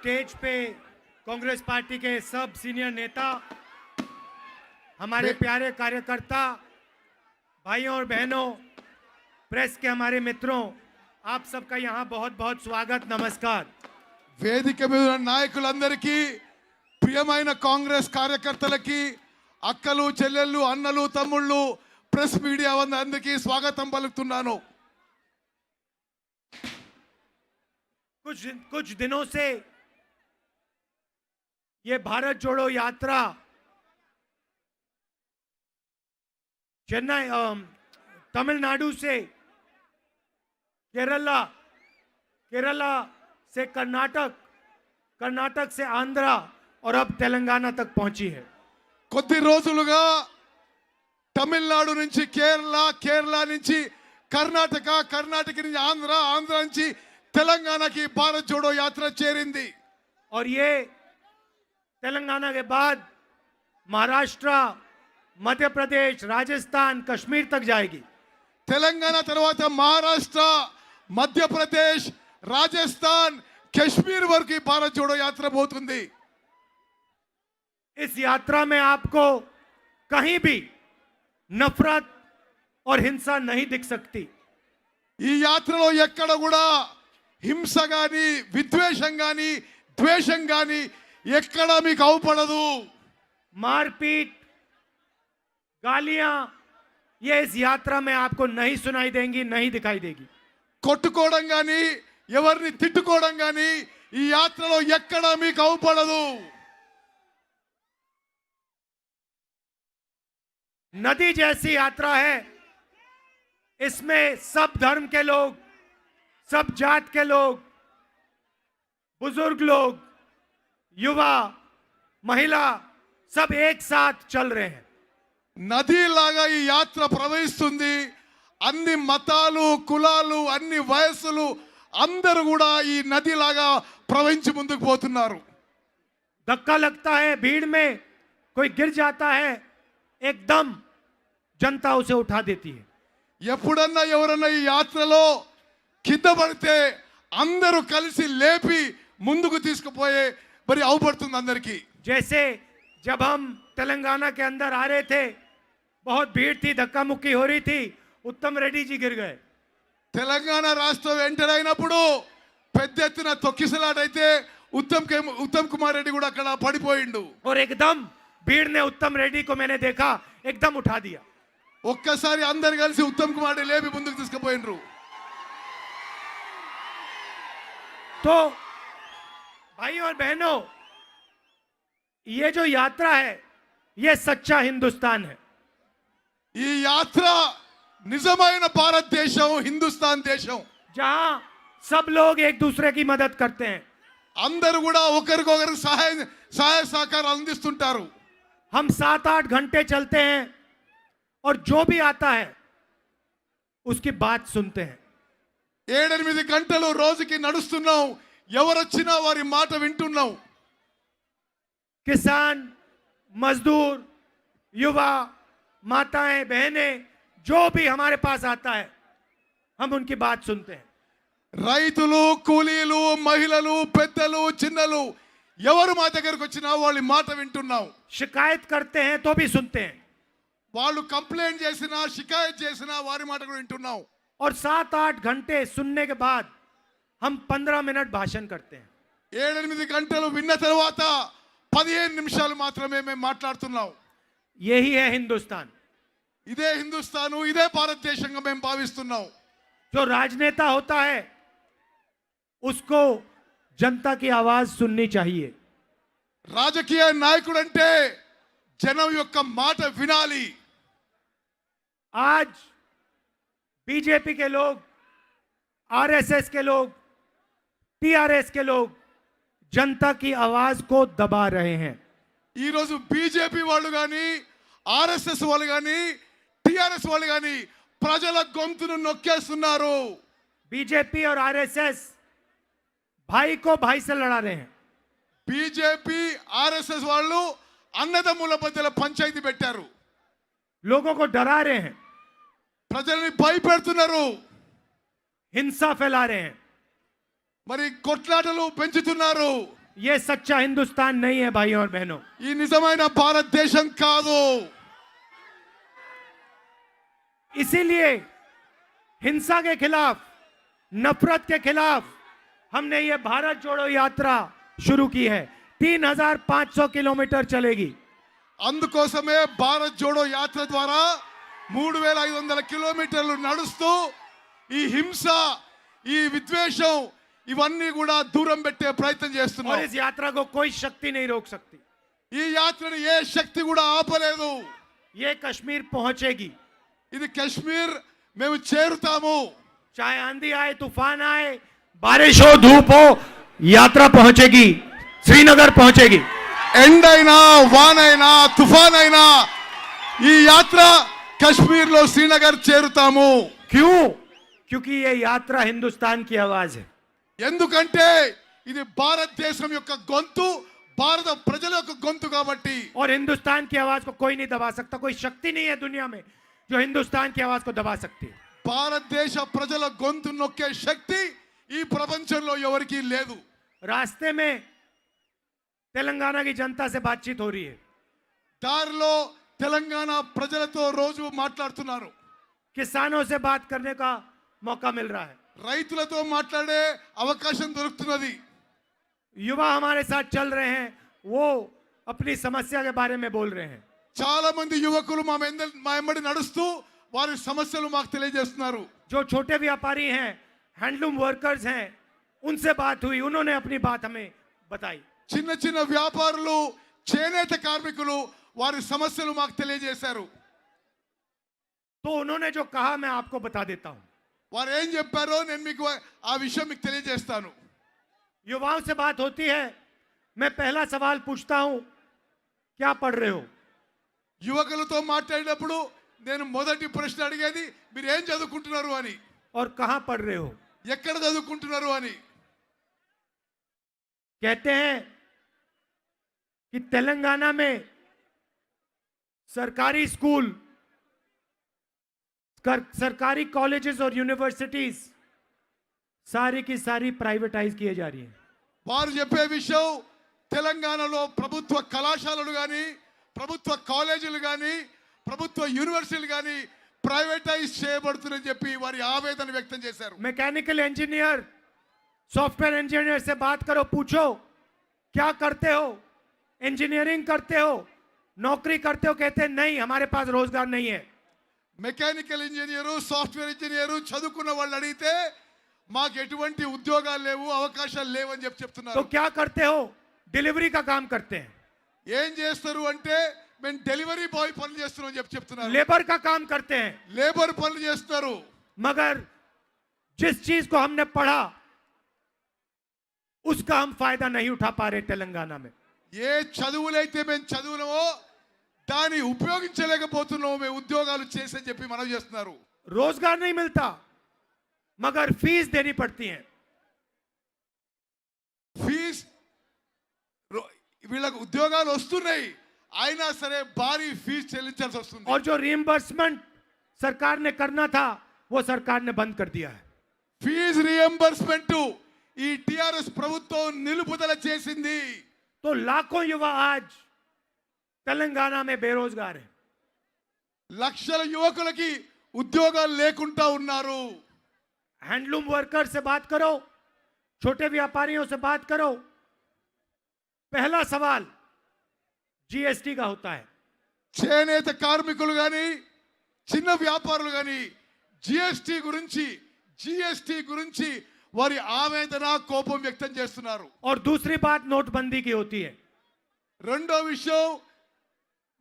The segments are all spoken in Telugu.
स्टेज पे कांग्रेस पार्टी के सब सीनियर नेता, हमारे प्यारे कार्यकर्ता, भाइयों और बहनों, प्रेस के हमारे मित्रों, आप सबका यहाँ बहुत बहुत स्वागत, नमस्कार। వేదిక మీద ఉన్న నాయకులందరికీ ప్రియమైన కాంగ్రెస్ కార్యకర్తలకి అక్కలు చెల్లెళ్ళు అన్నలు తమ్ముళ్ళు ప్రెస్ మీడియా అందరికీ స్వాగతం పలుకుతున్నాను। कुछ दिनों से ये भारत जोड़ो यात्रा चेन्नई तमिलनाडु से केरला से कर्नाटक, कर्नाटक से आंध्रा और अब तेलंगाना तक पहुंची है। కొద్ది రోజులుగా తమిళనాడు నుంచి కేరళ, కేరళ నుంచి కర్ణాటక, కర్ణాటక నుంచి ఆంధ్ర, ఆంధ్ర నుంచి తెలంగాణకి భారత్ జోడో యాత్ర చేరింది। और ये तेलंगाना के बाद महाराष्ट्र, मध्य प्रदेश, राजस्थान, कश्मीर तक जाएगी। తెలంగాణ తర్వాత మహారాష్ట్ర, మధ్యప్రదేశ్, రాజస్థాన్, కశ్మీర్ వరకు భారత్ జోడో యాత్ర పోతుంది। इस यात्रा में आपको कहीं भी नफरत और हिंसा नहीं दिख सकती। ఈ యాత్రలో ఎక్కడ కూడా హింస గాని, విద్వేషం గాని, ద్వేషం గాని ఎక్కడ మీకు అవుపడదు। मारपीट, गालियां, ये इस यात्रा में आपको नहीं सुनाई देंगी, नहीं दिखाई देगी। కొట్టుకోవడం గాని, ఎవరిని తిట్టుకోవడం గాని ఈ యాత్రలో ఎక్కడ మీకు అవుపడదు। नदी जैसी यात्रा है, इसमें सब धर्म के लोग, सब जात के लोग, बुजुर्ग लोग, युवा, महिला सब एक साथ चल रहे हैं। నదిలాగా ఈ యాత్ర ప్రవహిస్తుంది। అన్ని మతాలు, కులాలు, అన్ని వయస్సులు అందరూ కూడా ఈ నదిలాగా ప్రవహించి ముందుకు పోతున్నారు। धक्का लगता है, भीड़ में कोई गिर जाता है, एकदम जनता उसे उठा देती है। ఎప్పుడన్నా ఎవరన్నా ఈ యాత్రలో కింద పడితే అందరూ కలిసి లేపి ముందుకు తీసుకుపోయే మరి అవుపడుతుంది అందరికీ। जैसे जब हम तेलंगाना के अंदर आ रहे थे, बहुत भीड़ थी, धक्का मुक्की हो रही थी, उत्तम रेड्डी जी गिर गए। తెలంగాణ రాష్ట్రం ఎంటర్ అయినప్పుడు పెద్ద ఎత్తున తొక్కిసలాటైతే ఉత్తమ్ కుమార్ రెడ్డి కూడా అక్కడ పడిపోయిండు। और एकदम भीड़ ने उत्तम रेड्डी को मैंने देखा, एकदम उठा दिया। ఒక్కసారి అందరు కలిసి ఉత్తమ్ కుమార్ రెడ్డి లేపి ముందుకు తీసుకుపోయిండ్రు। तो भाइयों और बहनों, ये जो यात्रा है, ये सच्चा हिंदुस्तान है। ఈ యాత్ర నిజమైన భారతదేశం, హిందుస్థాన్ దేశం, जहां सब लोग एक दूसरे की मदद करते हैं। అందరూ కూడా ఒకరికొకరు సహాయ సహకారం అందిస్తుంటారు। हम 7-8 घंटे चलते हैं और जो भी आता है उसकी बात सुनते हैं। 7-8 గంటలు రోజుకి నడుస్తున్నాం, ఎవరొచ్చినా వారి మాట వింటున్నాం। किसान, मजदूर, युवा, माताएं, बहनें, जो भी हमारे पास आता है हम उनकी बात सुनते हैं। రైతులు, కూలీలు, మహిళలు, పెద్దలు, చిన్నలు ఎవరు మా దగ్గరకు వచ్చినా వాళ్ళ మాట వింటున్నాం। शिकायत करते हैं तो भी सुनते हैं। వాళ్ళు కంప్లైంట్ చేసినా, షికాయత్ చేసినా వారి మాట కూడా వింటున్నాం। और 7-8 घंटे सुनने के बाद हम 15 मिनट भाषण करते हैं। 7-8 గంటలు విన్న తర్వాత 15 నిమిషాలు మాత్రమే మేము మాట్లాడుతున్నాం। यही है हिंदुस्तान। ఇదే హిందుస్థాను, ఇదే భారతదేశంగా మేము భావిస్తున్నాం। जो राजनेता होता है उसको जनता की आवाज सुननी चाहिए। రాజకీయ నాయకుడు అంటే జనం యొక్క మాట వినాలి। आज बीजेपी के लोग, आरएसएस के लोग, टीआरएस के लोग जनता की आवाज को दबा रहे हैं। ఈ రోజు బీజేపీ వాళ్ళు గాని, ఆర్ఎస్ఎస్ వాళ్ళు గాని, టిఆర్ఎస్ వాళ్ళు గాని ప్రజల గొంతును నొక్కేస్తున్నారు। बीजेपी और आरएसएस भाई को भाई से लड़ा रहे हैं। బీజేపీ, ఆర్ఎస్ఎస్ వాళ్ళు అన్నదమ్ముల మధ్యలో పంచాయతీ పెట్టారు। लोगों को डरा रहे हैं, ప్రజల్ని భయపెడుతున్నారు, हिंसा फैला रहे हैं। మరి కొట్లాటలు పెంచుతున్నారు। ये सच्चा हिंदुस्तान नहीं है भाइयों और बहनों। ఈ నిజమైన భారతదేశం కాదు. इसीलिए हिंसा के खिलाफ, नफरत के खिलाफ हमने ये भारत जोड़ो यात्रा शुरू की है। 3,500 किलोमीटर चलेगी। అందుకోసమే భారత్ జోడో యాత్ర ద్వారా 3,500 కిలోమీటర్లు నడుస్తూ ఈ హింస, ఈ విద్వేషం ఇవన్నీ కూడా దూరం పెట్టే ప్రయత్నం और చేస్తున్నాం. इस यात्रा को कोई शक्ति नहीं रोक सकती। ఈ యాత్రను ఏ శక్తి కూడా ఆపలేదు. ये कश्मीर पहुंचेगी। ఇది కశ్మీర్ మేము చేరుతాము. चाहे आंधी आए, तूफान आए, बारिश हो, धूप हो, यात्रा पहुंचेगी, श्रीनगर पहुंचेगी। ఎండైనా వానైనా తుఫాన్ అయినా ఈ యాత్ర కశ్మీర్ లో శ్రీనగర్ చేరుతాము. क्यों? क्योंकि ये यात्रा हिंदुस्तान की आवाज है। ఎందుకంటే ఇది భారతదేశం యొక్క గొంతు, భారత ప్రజల యొక్క గొంతు కాబట్టి. और हिंदुस्तान की आवाज को कोई नहीं दबा सकता। कोई शक्ति नहीं है दुनिया में जो हिंदुस्तान की आवाज को दबा सकती है। భారతదేశ ప్రజల గొంతు నొక్కే శక్తి ఈ ప్రపంచంలో ఎవరికీ లేదు. रास्ते में तेलंगाना की जनता से बातचीत हो रही है। దారిలో తెలంగాణ ప్రజలతో రోజు మాట్లాడుతున్నారు. किसानों से बात करने का मौका मिल रहा है। రైతులతో మాట్లాడే అవకాశం దొరుకుతున్నది. युवा हमारे साथ चल रहे हैं, वो अपनी समस्या के बारे में बोल रहे हैं। చాలా మంది యువకులు మా వెంబడి నడుస్తూ వారి సమస్యలు మాకు తెలియజేస్తున్నారు. जो छोटे व्यापारी हैं, हैंडलूम वर्कर्स हैं, उनसे बात हुई, उन्होंने अपनी बात हमें बताई। చిన్న చిన్న వ్యాపారులు, చేనేత కార్మికులు వారి సమస్యలు మాకు తెలియజేశారు. तो उन्होंने जो कहा मैं आपको बता देता हूं। వారు ఏం చెప్పారో నేను మీకు ఆ విషయం మీకు తెలియజేస్తాను. युवाओं से बात होती है, मैं पहला सवाल पूछता हूं, क्या पढ़ रहे हो? యువకులతో మాట్లాడినప్పుడు నేను మొదటి ప్రశ్న అడిగేది మీరు ఏం చదువుకుంటున్నారు అని, और कहां पढ़ रहे हो? ఎక్కడ చదువుకుంటున్నారు అని. कहते हैं कि तेलंगाना में सरकारी स्कूल, सरकारी कॉलेजेस और यूनिवर्सिटीज सारी की सारी प्राइवेटाइज किए जा रही हैं। వారు చెప్పే విషయం తెలంగాణలో ప్రభుత్వ కళాశాలలు కానీ, ప్రభుత్వ కాలేజీలు కానీ, ప్రభుత్వ యూనివర్సిటీలు కానీ ప్రైవేటైజ్ చేయబడుతుందని చెప్పి వారి ఆవేదన వ్యక్తం చేశారు. मैकेनिकल इंजीनियर, सॉफ्टवेयर इंजीनियर से बात करो, पूछो क्या करते हो, इंजीनियरिंग करते हो, नौकरी करते हो? कहते हैं नहीं, हमारे पास रोजगार नहीं है। మెకానికల్ ఇంజనీరు, సాఫ్ట్వేర్ ఇంజనీరు చదువుకున్న వాళ్ళు అడిగితే మాకు ఎటువంటి ఉద్యోగాలు లేవు, అవకాశాలు లేవు అని तो చెప్తున్నారు. क्या करते हो? डिलीवरी का काम करते हैं, ఏం చేస్తారు అంటే మేము డెలివరీ బాయ్ పనులు చేస్తున్నాం అని చెప్తున్నారు. लेबर का काम करते हैं। లేబర్ పనులు చేస్తారు. मगर जिस चीज को हमने पढ़ा उसका हम फायदा नहीं उठा पा रहे तेलंगाना में। ఏ చదువులైతే మేము చదువునమో దాన్ని ఉపయోగించలేకపోతున్నాము, మేము ఉద్యోగాలు చేసని చెప్పి మనం చేస్తున్నారు. रोजगार नहीं मिलता, मगर फीस देनी पड़ती है। ఫీజ్ వీళ్ళకు ఉద్యోగాలు వస్తున్నాయి, అయినా సరే భారీ ఫీజు చెల్లించాల్సి వస్తుంది. और जो रिइंबर्समेंट सरकार ने करना था वो सरकार ने बंद कर दिया है। ఫీజు రియంబర్స్మెంట్ ఈ టిఆర్ఎస్ ప్రభుత్వం నిలుపుదల చేసింది. तो लाखों युवा आज तेलंगाना में बेरोजगार है। లక్షల యువకులకి ఉద్యోగాలు లేకుండా ఉన్నారు. हैंडलूम वर्कर से बात करो, छोटे व्यापारियों से बात करो, पहला सवाल जीएसटी का होता है। చేనేత కార్మికులు కానీ, చిన్న వ్యాపారులు కానీ జిఎస్టి గురించి వారి ఆవేదన, కోపం వ్యక్తం చేస్తున్నారు. और दूसरी बात नोटबंदी की होती है। రెండో విషయం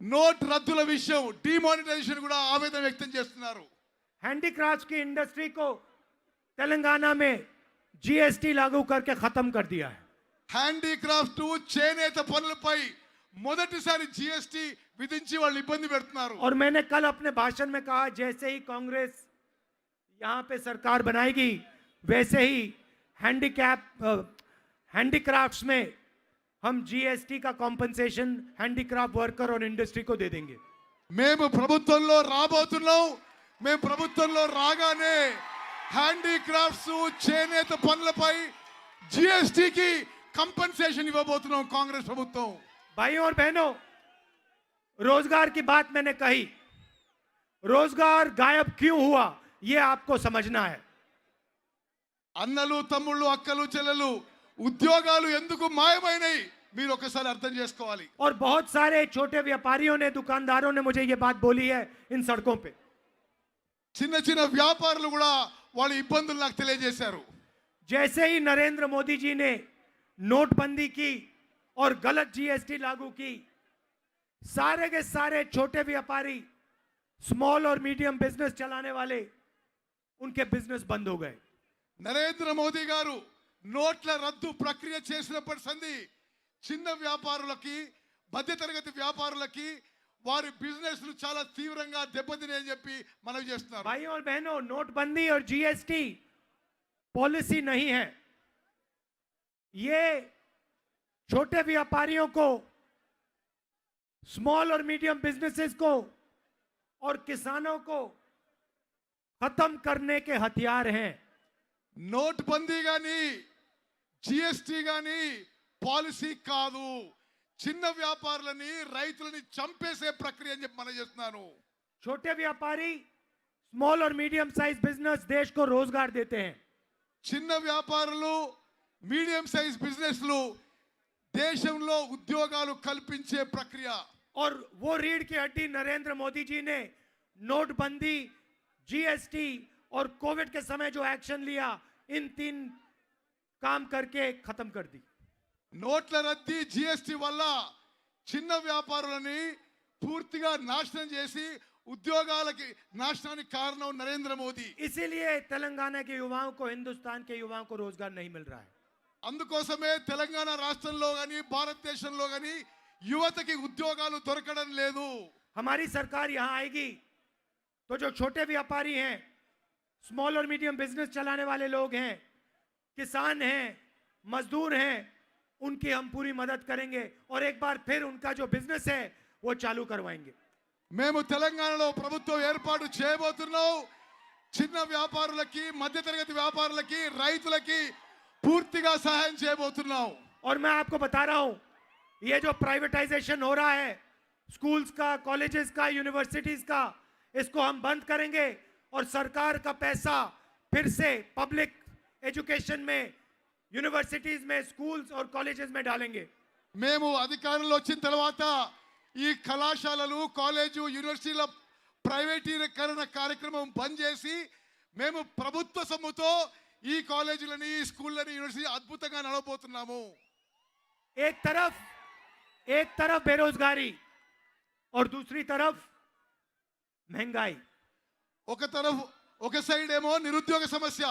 నోట్ రద్దుల విషయం, డిమానిటైజేషన్ కూడా ఆవేదన వ్యక్తం చేస్తున్నారు. हैंडीक्राफ्ट की इंडस्ट्री को तेलंगाना में जीएसटी लागू करके खत्म कर दिया है। హ్యాండీక్రాఫ్ట్, చేనేత పనులపై మొదటిసారి జిఎస్టి విధించి వాళ్ళు ఇబ్బంది పెడుతున్నారు. और मैंने कल अपने भाषण में कहा, जैसे ही कांग्रेस यहां पे सरकार बनाएगी वैसे ही हैंडीक्राफ्ट्स में हम जीएसटी का कॉम्पनसेशन हैंडीक्राफ्ट वर्कर और इंडस्ट्री को दे देंगे। మేము ప్రభుత్వంలో రాబోతున్నాం. మేము ప్రభుత్వంలో రాగానే హ్యాండీక్రాఫ్ట్స్, చేనేత పనులపై జిఎస్టికి కంపెన్సేషన్ ఇవ్వబోతున్నాం కాంగ్రెస్ ప్రభుత్వం. भाइयों और बहनों, रोजगार की बात मैंने कही, रोजगार गायब क्यों हुआ ये आपको समझना है. అన్నలు తమ్ముళ్ళు అక్కలు చెల్లెలు ఉద్యోగాలు ఎందుకు మాయమైనాయి మీరు ఒకసారి అర్థం చేసుకోవాలి. और बहुत सारे छोटे व्यापारियों ने, दुकानदारों ने मुझे ये बात बोली है इन सड़कों पे. చిన్న చిన్న వ్యాపారులు కూడా వాళ్ళ ఇబ్బందులు నాకు తెలియజేశారు. जैसे ही नरेंद्र मोदी जी ने नोटबंदी की और गलत जीएसटी लागू की, सारे के सारे छोटे व्यापारी, स्मॉल और मीडियम बिजनेस चलाने वाले, उनके बिजनेस बंद हो गए. నరేంద్ర మోదీ గారు నోట్ల రద్దు ప్రక్రియ చేసినప్పటి సంది చిన్న వ్యాపారులకి మధ్యతరగతి వ్యాపారులకి వారి బిజినెస్లు చాలా తీవ్రంగా దెబ్బతిన్నాయని చెప్పి మనవి చేస్తున్నారు. भाइयों और बहनों, नोटबंदी और जीएसटी पॉलिसी नहीं है, ये छोटे व्यापारियों को, स्मॉल और मीडियम बिजनेसेस को और किसानों को खत्म करने के हथियार हैं. నోట్బందీ గాని జిఎస్టీ గాని పాలసీ కాదు, చిన్న వ్యాపారులని రైతులని చంపేసే ప్రక్రియ అని చెప్పి మనం చేస్తున్నాను. छोटे व्यापारी, स्मॉल और मीडियम साइज बिजनेस देश को रोजगार देते हैं. చిన్న వ్యాపారులు మీడియం సైజ్ బిజినెస్లు దేశంలో ఉద్యోగాలు కల్పించే ప్రక్రియ. और वो रीढ़ की हड्डी नरेंद्र मोदी जी ने नोटबंदी, जीएसटी और कोविड के समय जो एक्शन लिया, इन 3 काम करके खत्म कर दी. నోట్ల రద్దీ జిఎస్టీ వల్ల చిన్న వ్యాపారులని పూర్తిగా నాశనం చేసి ఉద్యోగాలకి నాశనానికి కారణం నరేంద్ర మోదీ. इसीलिए तेलंगाना के युवाओं को, हिंदुस्तान के युवाओं को रोजगार नहीं मिल रहा है. అందుకోసమే తెలంగాణ రాష్ట్రంలో గాని భారతదేశంలో గాని యువతకి ఉద్యోగాలు దొరకడం లేదు. हमारी सरकार यहां आएगी तो जो छोटे व्यापारी हैं, स्मॉल और मीडियम बिजनेस चलाने वाले लोग हैं, किसान हैं, मजदूर हैं, उनकी हम पूरी मदद करेंगे और एक बार फिर उनका जो बिजनेस है वो चालू करवाएंगे. మేము తెలంగాణలో ప్రభుత్వం ఏర్పాటు చేయబోతున్నాం. చిన్న వ్యాపారులకి మధ్యతరగతి వ్యాపారులకి రైతులకి పూర్తిగా సహాయం చేయబోతున్నాం. और मैं आपको बता रहा हूं, ये जो प्राइवेटाइजेशन हो रहा है स्कूल्स का, कॉलेजेस का, यूनिवर्सिटीज का, इसको हम बंद करेंगे और सरकार का पैसा फिर से पब्लिक एजुकेशन में, यूनिवर्सिटीज में, स्कूल्स और कॉलेजेस में डालेंगे. మేము అధికారంలో వచ్చిన తర్వాత ఈ కళాశాలలు, కాలేజు, యూనివర్సిటీల ప్రైవేటీకరణ కార్యక్రమం బంద్ చేసి మేము ప్రభుత్వ సొమ్ముతో ఈ కాలేజీలని, ఈ స్కూళ్ళని, యూనివర్సిటీ అద్భుతంగా నడవబోతున్నాము. एक तरफ बेरोजगारी और दूसरी तरफ महंगाई. ఒక సైడ్ ఏమో నిరుద్యోగ సమస్య,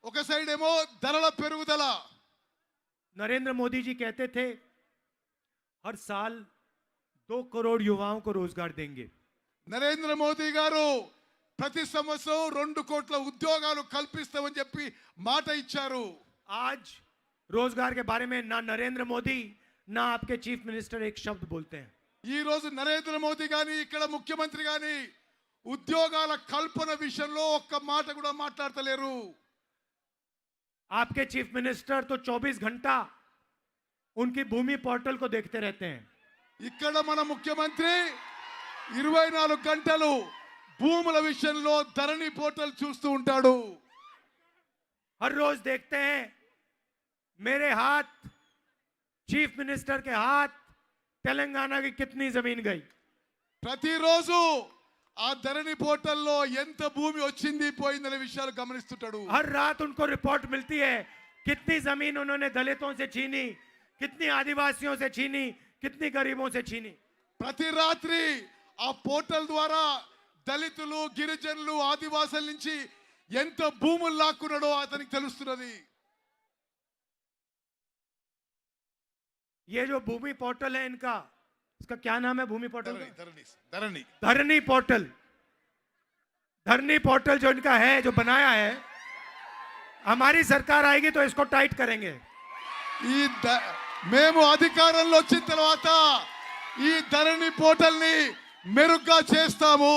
ఒక సైడ్ ఏమో ధరల పెరుగుదల. नरेंद्र मोदी जी कहते थे हर साल 2 करोड़ युवाओं को रोजगार देंगे. నరేంద్ర మోదీ గారు ప్రతి సంవత్సరం 2 కోట్ల ఉద్యోగాలు కల్పిస్తామని చెప్పి మాట ఇచ్చారు. आज रोजगार के बारे में ना नरेंद्र मोदी ना आपके चीफ मिनिस्टर एक शब्द बोलते हैं. ఈ రోజు నరేంద్ర మోదీ గాని, ఇక్కడ ముఖ్యమంత్రి గాని ఉద్యోగాల కల్పన విషయంలో ఒక్క మాట కూడా మాట్లాడతలేరు. आपके चीफ मिनिस्टर तो 24 घंटा उनकी भूमि पोर्टल को देखते रहते हैं. ఇక్కడ మన ముఖ్యమంత్రి 24 గంటలు భూముల విషయంలో ధరణి పోర్టల్ చూస్తూ ఉంటాడు. हर रोज देखते हैं मेरे हाथ, चीफ मिनिस्टर के हाथ, तेलंगाना की कितनी जमीन गई. ప్రతిరోజు ఆ ధరణి పోర్టల్లో ఎంత భూమి వచ్చింది పోయిందనే విషయాలు గమనిస్తుంటాడు. हर रात उनको रिपोर्ट मिलती है कितनी जमीन उन्होंने दलितों से छीनी, कितनी आदिवासियों से छीनी, कितनी गरीबों से छीनी. ప్రతి రాత్రి ఆ పోర్టల్ ద్వారా దళితులు, గిరిజనులు, ఆదివాసుల నుంచి ఎంత భూములు లాక్కున్నాడో అతనికి తెలుస్తున్నది. ये जो भूमि पोर्टल है इनका, इसका क्या नाम है? भूमि पोर्टल का? ధరణి धरनी पोर्टल. धरनी पोर्टल जो इनका है, जो बनाया है, हमारी सरकार आएगी तो इसको टाइट करेंगे. మేము అధికారంలో వచ్చిన తర్వాత ఈ ధరణి పోర్టల్ ని మెరుగ్గా చేస్తాము.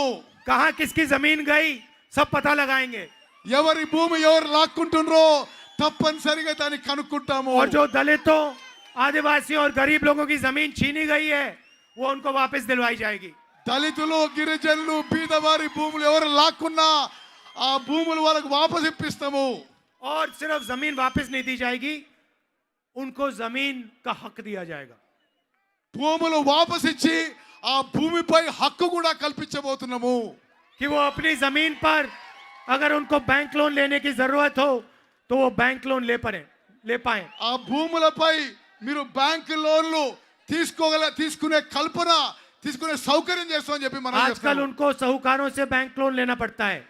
कहां किसकी जमीन गई सब पता लगाएंगे. ఎవరి భూమి ఎవరు లాక్కుంటున్నారో తప్పనిసరిగా దాన్ని కనుక్కుంటాము. और जो दलितों, आदिवासियों और गरीब लोगों की जमीन छीनी गई है वो उनको वापस दिलवाई जाएगी. దళితులు, గిరిజనులు, బీదవారి భూములు ఎవరు లాక్కున్నా ఆ భూములు వాళ్ళకు వాపసు ఇప్పిస్తాము. और सिर्फ जमीन वापस नहीं दी जाएगी, उनको जमीन का हक दिया जाएगा. భూములు వాపసు ఇచ్చి ఆ భూమిపై హక్కు కూడా కల్పించబోతున్నాము. कि वो अपनी जमीन पर अगर उनको बैंक लोन लेने की जरूरत हो तो वो बैंक लोन ले पाए. ఆ భూములపై మీరు బ్యాంక్ లోన్లు తీసుకునే కల్పన తీసుకునే సౌకర్యం చేస్తామని చెప్పి మనం आजकल చేస్తున్నాము. उनको साहूकारों से बैंक लोन लेना पड़ता है,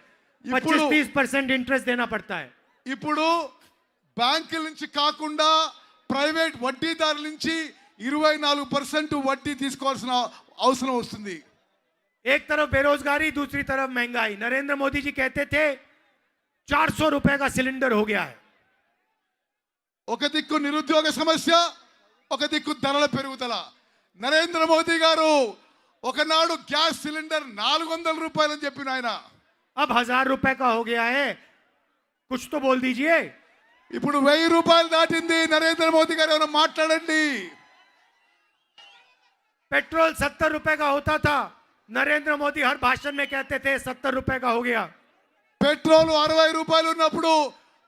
25-30% इंटरेस्ट देना पड़ता है. ఇప్పుడు బ్యాంకుల నుంచి కాకుండా ప్రైవేట్ వడ్డీదారుల నుంచి 24% వడ్డీ తీసుకోవాల్సిన అవసరం వస్తుంది. एक तरफ बेरोजगारी, दूसरी तरफ महंगाई. नरेंद्र मोदी जी कहते थे 400 रुपए का सिलेंडर हो गया है. ఒక దిక్కు నిరుద్యోగ సమస్య, ఒక దిక్కు ధరల పెరుగుదల. నరేంద్ర మోదీ గారు ఒకనాడు గ్యాస్ సిలిండర్ 400 రూపాయలని చెప్పిన ఆయన अब 1000 रुपए का हो गया है. कुछ तो बोल दीजिए. ఇప్పుడు 1000 రూపాయలు దాటింది. నరేంద్ర మోదీ గారు ఏమైనా మాట్లాడండి. पेट्रोल 70 रुपए का होता था. नरेंद्र मोदी हर भाषण में कहते थे 70 रुपए का हो गया. పెట్రోల్ 60 రూపాయలు ఉన్నప్పుడు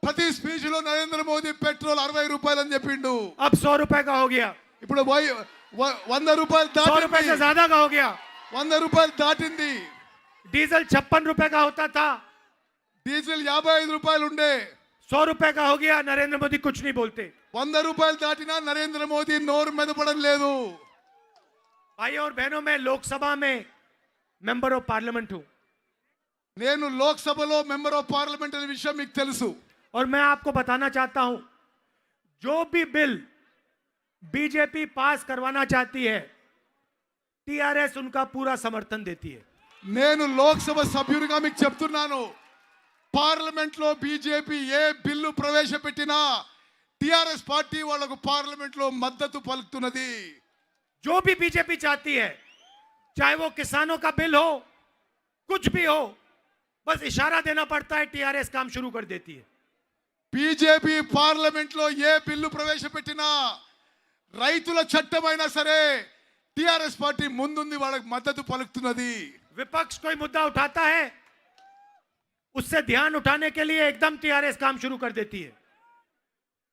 ప్రతి స్పీచ్ లో నరేంద్ర మోదీ పెట్రోల్ 60 రూపాయలు అని చెప్పిండు. अब 100 रुपए का हो गया. ఇప్పుడు 100 రూపాయలు 100 रुपए से దాటింది. ज्यादा का हो गया. 100 రూపాయలు దాటింది. डीजल 56 रुपए का होता था. డీజిల్ 55 రూపాయలు ఉండే. 100 रुपए का हो गया. नरेंद्र मोदी कुछ नहीं बोलते. 100 రూపాయలు దాటినా నరేంద్ర మోదీ నోరు మెదపడం లేదు. भाइयों और बहनों, मैं लोकसभा में मेंबर ऑफ पार्लियामेंट हूं నేను లోక్సభలో మెంబర్ ఆఫ్ పార్లమెంట్ అనే విషయం మీకు తెలుసు. और मैं आपको बताना चाहता हूं, जो भी बिल बीजेपी पास करवाना चाहती है, टीआरएस उनका पूरा समर्थन देती है. నేను లోక్సభ సభ్యుడిగా మీకు చెప్తున్నాను, పార్లమెంట్ లో బీజేపీ ఏ బిల్లు ప్రవేశపెట్టినా టిఆర్ఎస్ పార్టీ వాళ్ళకు పార్లమెంట్ లో మద్దతు పలుకుతున్నది. जो भी बीजेपी चाहती है, चाहे वो किसानों का बिल हो, कुछ भी हो, बस इशारा देना पड़ता है, टीआरएस काम शुरू कर देती है. బీజేపీ పార్లమెంట్ లో ఏ బిల్లు ప్రవేశపెట్టినా రైతుల చట్టమైనా సరే టిఆర్ఎస్ పార్టీ ముందుంది, వాళ్ళకి మద్దతు పలుకుతున్నది. विपक्ष कोई मुद्दा उठाता है, उससे ध्यान उठाने के लिए एकदम टीआरएस काम शुरू कर देती है.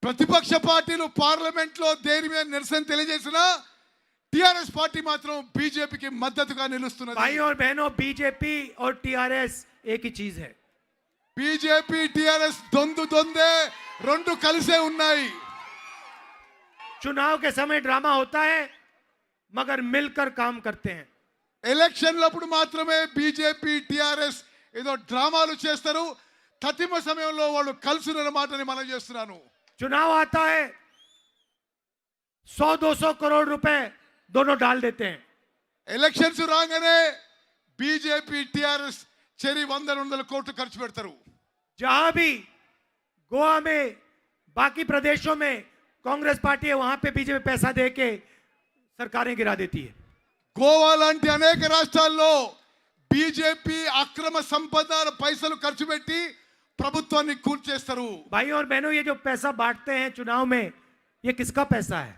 ప్రతిపక్ష పార్టీలు పార్లమెంట్ లో దేని మీద నిరసన తెలియజేసినా టిఆర్ఎస్ పార్టీ మాత్రం బీజేపీకి మద్దతుగా నిలుస్తున్నది. भाइयों और बहनों, बीजेपी और टीआरएस एक ही चीज है. బీజేపీ టిఆర్ఎస్ దొందే రెండు కలిసే ఉన్నాయి. चुनाव के समय ड्रामा होता है, मगर मिलकर काम करते हैं. ఎలక్షన్లప్పుడు మాత్రమే బీజేపీ టిఆర్ఎస్ ఏదో డ్రామాలు చేస్తారు, తతిమ సమయంలో వాళ్ళు కలిసి ఉన్న మాటని మనం చేస్తున్నాను. चुनाव आता है, 100-200 करोड़ रुपए दोनों डाल देते हैं. ఎలక్షన్స్ రాగానే బీజేపీ టిఆర్ఎస్ చెరి 100 కోట్లు ఖర్చు పెడతారు. जहां भी गोवा में, बाकी प्रदेशों में कांग्रेस पार्टी है, वहां पे बीजेपी पैसा दे के सरकारें गिरा देती है. గోవా లాంటి అనేక రాష్ట్రాల్లో బీజేపీ అక్రమ సంపద పైసలు ఖర్చు పెట్టి ప్రభుత్వాన్ని కూల్చేస్తారు. भाइयों और बहनों, ये जो पैसा बांटते हैं चुनाव में, ये किसका पैसा है?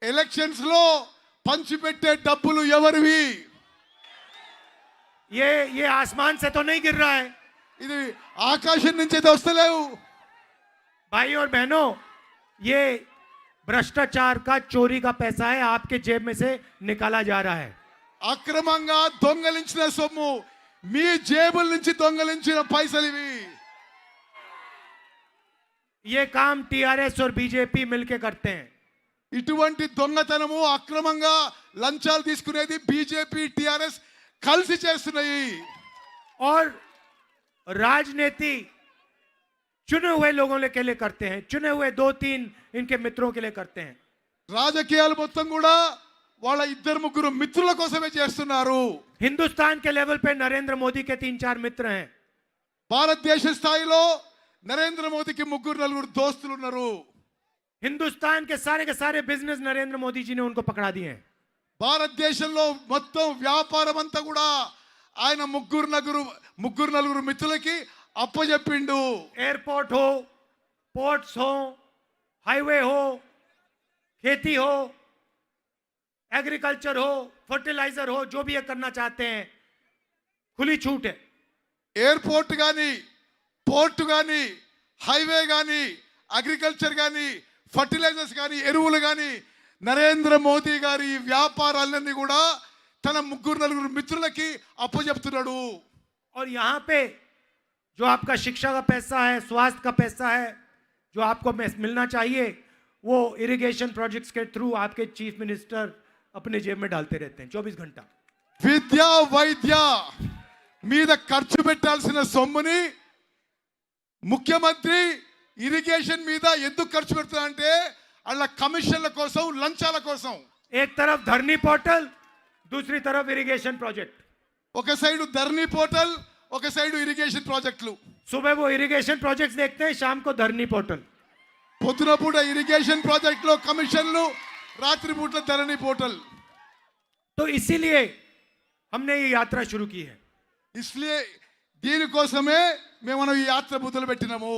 ఎలక్షన్స్ లో పంచిపెట్టే డబ్బులు ఎవరివి? ये आसमान से तो नहीं गिर रहा है. ఇది ఆకాశం నుంచి అయితే వస్తలేవు. भाइयों और बहनों, ये भ्रष्टाचार का, चोरी का पैसा है, आपके जेब में से निकाला जा रहा है. అక్రమంగా దొంగలించిన సొమ్ము, మీ జేబుల నుంచి దొంగలించిన పైసలు ఇవి. ये काम टीआरएस और बीजेपी मिलके करते हैं. ఇటువంటి దొంగతనము, అక్రమంగా లంచాలు తీసుకునేది బీజేపీ టిఆర్ఎస్ కలిసి చేస్తున్నాయి. और राजनीति चुने हुए लोगों के लिए करते हैं, चुने हुए 2-3 इनके मित्रों के लिए करते हैं. రాజకీయాలు మొత్తం కూడా వాళ్ళ 2-3 మిత్రుల కోసమే చేస్తున్నారు. हिंदुस्तान के लेवल पे नरेंद्र मोदी के 3-4 मित्र हैं. భారతదేశ స్థాయిలో నరేంద్ర మోదీకి 3-4 దోస్తులు ఉన్నారు. हिंदुस्तान के सारे बिजनेस नरेंद्र मोदी जी ने उनको पकड़ा दिए हैं. భారతదేశంలో మొత్తం వ్యాపారం అంతా కూడా ఆయన 3-4 మిత్రులకి అప్పచెప్పిండు. एयरपोर्ट हो, पोर्ट्स हो, हाईवे हो, खेती हो, एग्रीकल्चर हो, फर्टिलाइजर हो, जो भी ये करना चाहते हैं, खुली छूट है। ఎయిర్పోర్ట్ కానీ పోర్ట్ కానీ హైవే కానీ అగ్రికల్చర్ కానీ ఫర్టిలైజర్స్ కానీ ఎరువులు కానీ నరేంద్ర మోదీ గారి ఈ వ్యాపారాలన్నీ కూడా తన ముగ్గురు నలుగురు మిత్రులకి అప్పచెప్తున్నాడు. और यहाँ पे जो आपका शिक्षा का पैसा है, स्वास्थ्य का पैसा है, जो आपको मिलना चाहिए, वो इरिगेशन प्रोजेक्ट्स के थ्रू आपके चीफ मिनिस्टर अपने जेब में डालते रहते हैं 24 घंटा। విద్య వైద్య మీద ఖర్చు పెట్టాల్సిన సొమ్ముని ముఖ్యమంత్రి ఇరిగేషన్ మీద ఎందుకు ఖర్చు పెడుతున్నా అంటే వాళ్ళ కమిషన్ల కోసం లంచాల కోసం. एक तरफ धरनी पोर्टल, दूसरी तरफ इरिगेशन प्रोजेक्ट। ఒక సైడు ధర్నీ పోర్టల్, ఒక సైడు ఇరిగేషన్ ప్రాజెక్టులు. सुबह वो इरिगेशन प्रोजेक्ट्स देखते हैं, शाम को धरनी पोर्टल। పొద్దున పూట ఇరిగేషన్ ప్రాజెక్టులో కమిషన్లు, రాత్రి పూట ధరణి పోర్టల్. तो इसीलिए हमने ये यात्रा शुरू की है। इसलिए దీనికోసమే మేము ఈ యాత్ర మొదలు పెట్టినాము.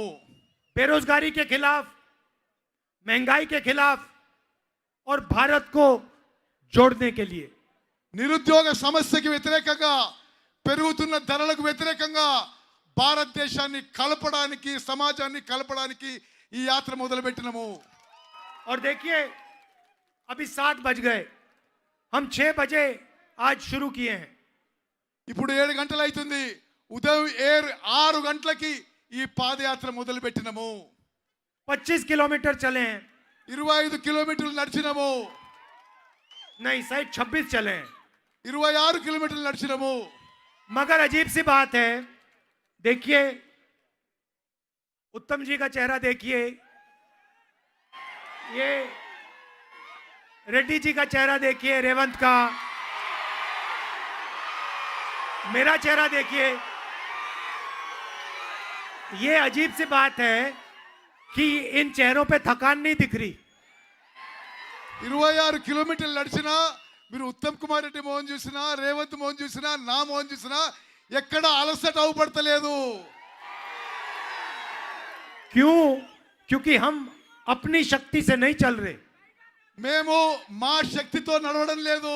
बेरोजगारी के खिलाफ, महंगाई के खिलाफ और भारत को जोड़ने के लिए। నిరుద్యోగ సమస్యకి వ్యతిరేకంగా, పెరుగుతున్న ధరలకు వ్యతిరేకంగా భారతదేశాన్ని కలపడానికి, సమాజాన్ని కలపడానికి ఈ యాత్ర మొదలు పెట్టినాము. और देखिए अभी 7 बज गए, हम 6 बजे आज शुरू किए हैं। ఇప్పుడు 7 గంటలు అవుతుంది. ఉదయం 6 గంటలకి ఈ పాదయాత్ర మొదలు పెట్టినాము. 25 किलोमीटर चले हैं, 25 కిలోమీటర్లు నడిచినాము. नहीं शायद 26 चले हैं। 26 కిలోమీటర్లు నడిచినాము. मगर अजीब सी बात है, देखिए उत्तम जी का चेहरा देखिए, ये रेड्डी जी का चेहरा देखिए, रेवंत का, मेरा चेहरा देखिए। ये अजीब सी बात है कि इन चेहरों पे थकान नहीं दिख रही। 26 కిలోమీటర్లు నడిచినా మీరు ఉత్తమ్ కుమార్ రెడ్డి మోహన్ చూసినా, రేవంత్ మోహన్ చూసినా, నా మోహన్ చూసినా ఎక్కడ అలసట అవుపడతలేదు. क्यों? क्योंकि हम अपनी शक्ति से नहीं चल रहे, మేము మా శక్తితో నడవడం లేదు.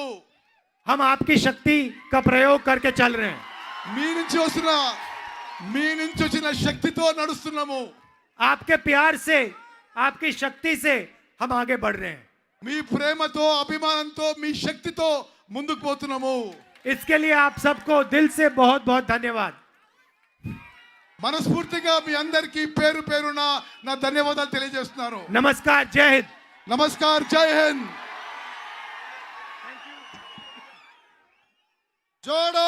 हम आपकी शक्ति का प्रयोग करके चल रहे हैं। మీ నుంచి వచ్చిన శక్తితో నడుస్తున్నాము. आपके प्यार से, आपकी शक्ति से हम आगे बढ़ रहे हैं। మీ ప్రేమతో, అభిమానంతో, మీ శక్తితో ముందుకు పోతున్నాము. इसके लिए आप सबको दिल से बहुत बहुत धन्यवाद। మనస్ఫూర్తిగా మీ అందరికీ పేరు పేరున నా ధన్యవాదాలు తెలియజేస్తున్నాను. नमस्कार, जय हिंद। నమస్కార్, జై హింద్. జోడో